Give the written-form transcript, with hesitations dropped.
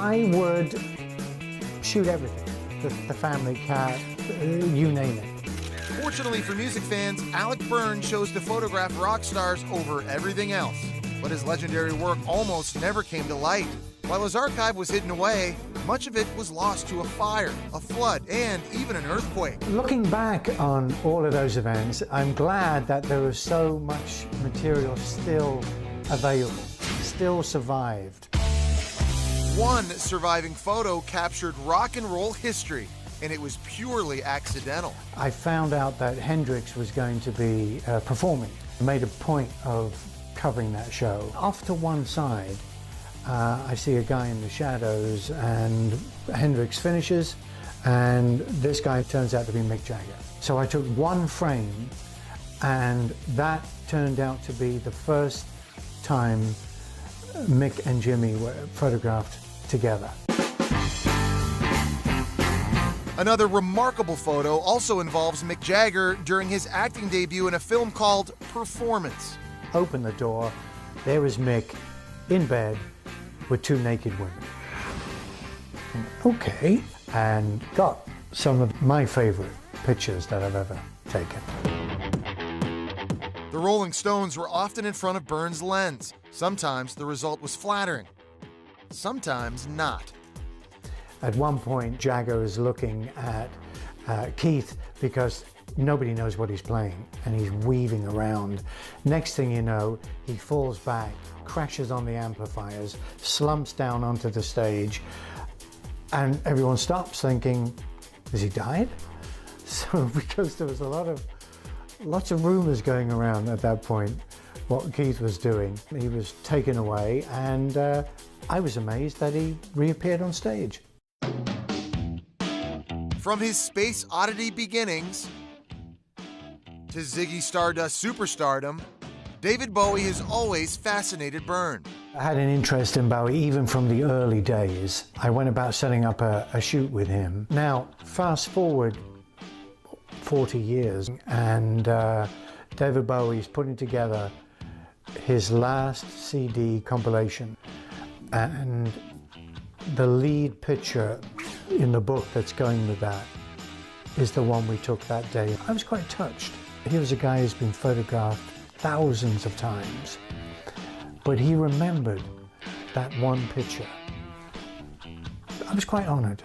I would shoot everything. The family cat, you name it. Fortunately for music fans, Alec Byrne chose to photograph rock stars over everything else. But his legendary work almost never came to light. While his archive was hidden away, much of it was lost to a fire, a flood, and even an earthquake. Looking back on all of those events, I'm glad that there was so much material still available, still survived. One surviving photo captured rock and roll history, and it was purely accidental. I found out that Hendrix was going to be performing. I made a point of covering that show. Off to one side, I see a guy in the shadows, and Hendrix finishes, and this guy turns out to be Mick Jagger. So I took one frame, and that turned out to be the first time Mick and Jimmy were photographed together. Another remarkable photo also involves Mick Jagger during his acting debut in a film called Performance. Open the door, there is Mick in bed with two naked women. Okay, and got some of my favorite pictures that I've ever taken. The Rolling Stones were often in front of Byrne's lens. Sometimes the result was flattering, sometimes not. At one point, Jagger is looking at Keith because nobody knows what he's playing, and he's weaving around. Next thing you know, he falls back, crashes on the amplifiers, slumps down onto the stage, and everyone stops thinking, has he died? So because there was lots of rumors going around at that point what Keith was doing. He was taken away, and I was amazed that he reappeared on stage. From his space oddity beginnings to Ziggy Stardust superstardom, David Bowie has always fascinated Byrne. I had an interest in Bowie even from the early days. I went about setting up a shoot with him. Now, fast forward 40 years, and David Bowie's putting together his last CD compilation, and the lead picture in the book that's going with that is the one we took that day. I was quite touched. He was a guy who's been photographed thousands of times, but he remembered that one picture. I was quite honored.